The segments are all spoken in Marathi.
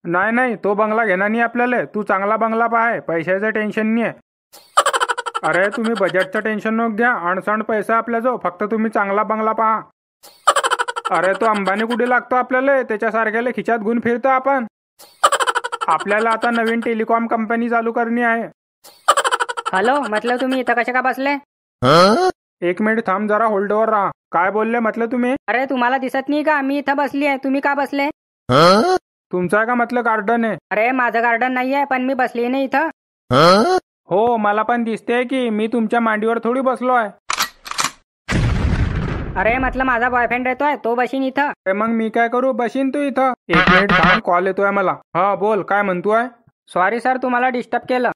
नाही नाही, तो बंगला घेणार नाही आपल्याला. तू चांगला बंगला पाहाय, पैशाचं टेन्शन नाही. अरे तुम्ही बजेटचं टेन्शन नको घ्या, अणसण पैसा आपल्याजवळ, फक्त तुम्ही चांगला बंगला पहा. अरे तो अंबानी कुठे लागतो आपल्याला, त्याच्यासारख्याला खिचात घेऊन फिरतो आपण. आपल्याला आता नवीन टेलिकॉम कंपनी चालू करणी आहे. हॅलो, म्हटलं तुम्ही इथं कसे का बसले? एक मिनिट थांब, जरा होल्डवर राहा. काय बोलले म्हटलं तुम्ही? अरे तुम्हाला दिसत नाही का मी इथं बसली आहे, तुम्ही का बसले? तुमचं आहे का म्हटलं गार्डन आहे? अरे माझं गार्डन नाही आहे, पण मी बसली नाही इथं. हो मला पण दिसते की मी तुमच्या मांडीवर थोडी बसलो आहे. अरे म्हटलं माझा बॉयफ्रेंड येतोय, तो बशीन इथं. अरे मग मी काय करू, बशीन तू इथं. एक मिनिट थांब, कॉल येतोय मला. हा बोल, काय म्हणतोय? सॉरी सर, तुम्हाला डिस्टर्ब केलं.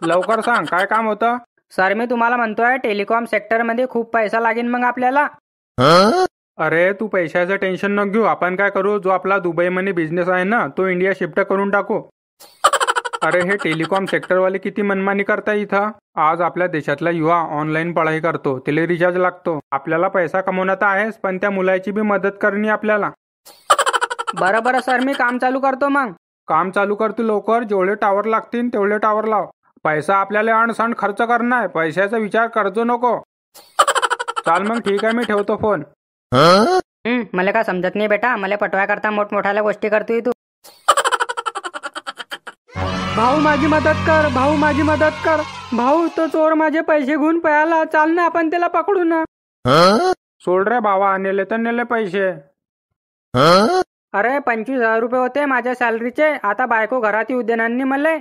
लवकर सांग, काय काम होतं? सर मी तुम्हाला म्हणतोय टेलिकॉम सेक्टर मध्ये खूप पैसा लागेल मग आपल्याला. अरे तू पैशाचं टेन्शन नको घेऊ. आपण काय करू, जो आपला दुबई मध्ये बिझनेस आहे ना, तो इंडिया शिफ्ट करून टाकू. अरे हे टेलिकॉम सेक्टरवाले किती मनमानी करताय इथं. आज आपल्या देशातला युवा ऑनलाईन पढाई करतो, त्याला रिचार्ज लागतो. आपल्याला पैसा कमवणं तर आहेच, पण त्या मुलाची बी मदत करणी आपल्याला. बरं बरं सर, मी काम चालू करतो मग. काम चालू कर तू लवकर. जेवढे टावर लागतील तेवढे टावर लाव. पैसा आपल्याला अणसण खर्च करणं आहे, पैशाचा विचार करतो नको. चाल मग ठीक आहे, मी ठेवतो फोन. मला काय समजत नाही बेटा, मला पटवाय करता मोठमोठ्याल्या गोष्टी करतोय तू. भाऊ माझी मदत कर, भाऊ माझी मदत कर. भाऊ तो चोर माझे पैसे घेऊन पळाला, चाल ना आपण त्याला पकडू ना. सोड रे भावा, नेले तर नेले पैसे. अरे 25,000 रुपये होते माझ्या सॅलरीचे, आता बायको घरात येऊ देणार मला.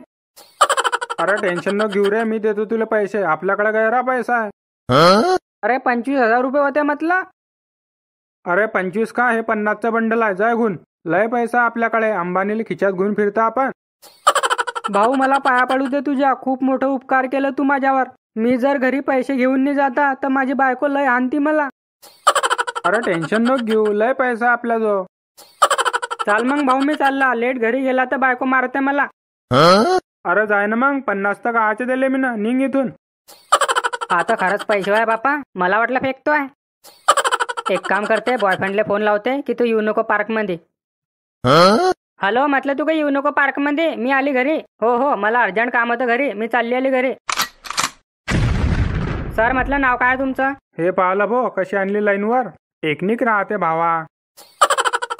अरे टेन्शन न घेऊ रे, मी देतो तुला पैसे. आपल्याकडे गैरा पैसा आहे. अरे 25,000 रुपये होते म्हटलं. अरे 25 का, हे 50चं बंडल आहे, जाय गुण. लय पैसा आपल्याकडे, अंबानीला खिचात घेऊन फिरता आपण. भाऊ मला पाया पडू दे तुझ्या, खूप मोठं उपकार केलं तू माझ्यावर. मी जर घरी पैसे घेऊन नाही जाता तर माझी बायको लय आणती मला. अरे टेन्शन नको घेऊ, लय पैसा आपल्याजवळ. चाल मग भाऊ, मी चालला. लेट घरी गेला तर बायको मारते मला. अरे जाय ना मग, 50 तर काचे दिले मी ना, निघ इथून. आता खरंच पैसे आहे बापा, मला वाटलं फेकतोय. एक काम करते, बॉयफ्रेंडला फोन लावते की तू येऊ नको पार्क मध्ये. हॅलो, म्हटलं तू काही येऊ नको पार्क मध्ये, मी आली घरी. हो हो, मला अर्जंट काम होतं घरी, मी चालली आली घरी. सर म्हटलं नाव काय तुमचं? हे पाहिलं भो, कशी आणली लाईनवर. एकनिक राहते भावा.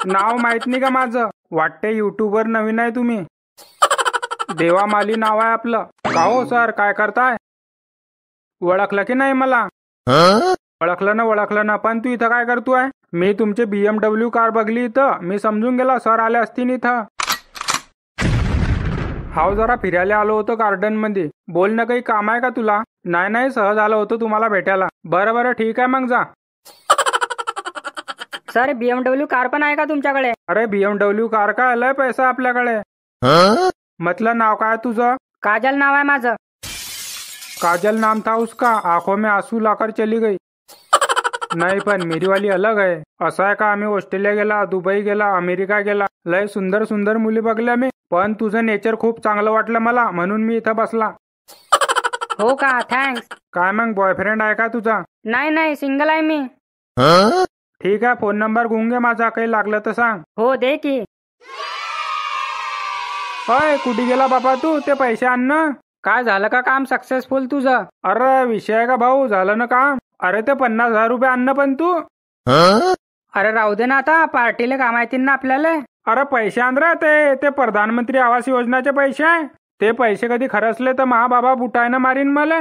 नाव माहित नाही का माझं? वाटते युट्यूबवर नवीन आहे तुम्ही. देवामाली नाव आहे आपलं. का हो सर, काय करताय? ओळखलं की नाही मला? ओळखलं ना, पण तू इथं काय करतोय? मी तुमचे BMW कार बघली इथं, मी समजून गेला सर आले असतील इथं. हाव, जरा फिरायला आलो होतो गार्डन मध्ये. बोल ना, काही काम आहे का तुला? नाही नाही, सहज आलो होतो तुम्हाला भेटायला. बरं बरं ठीक आहे, मग जा. सर BMW कार पण आहे का तुमच्याकडे? अरे BMW कार का, लय पैसा आपल्याकडे. म्हटलं नाव काय तुझं? काजल नाव आहे माझं. काजल नाम था उसका, आंखों में आंसू लाकर चली गई. नाही पण मेरी वाली अलग आहे. असं आहे का, आम्ही ऑस्ट्रेलिया गेला, दुबई गेला, अमेरिका गेला, लय सुंदर सुंदर मुली बघल्या मी. पण तुझं नेचर खूप चांगलं वाटलं मला, म्हणून मी इथं बसला. हो का, थँक्स. काय मग बॉयफ्रेंड आहे का तुझा? नाही नाही, सिंगल आहे मी. ठीक आहे, फोन नंबर घेऊन घे माझा, काही लागलं तर सांग. हो दे की. होय, कुठे गेला बाबा तू? ते पैसे आण ना. काय झालं का काम सक्सेसफुल तुझं? अरे विषय आहे का भाऊ, झालं ना काम. अरे ते 50,000 रुपये आण पण तू. अरे राहू दे ना, आता पार्टीला काम येतील ना आपल्याला. अरे पैसे आण रे, ते प्रधानमंत्री आवास योजनाचे पैसे आहे. ते पैसे कधी खरचले तर महाबाबा बुटायनं मारीन मला.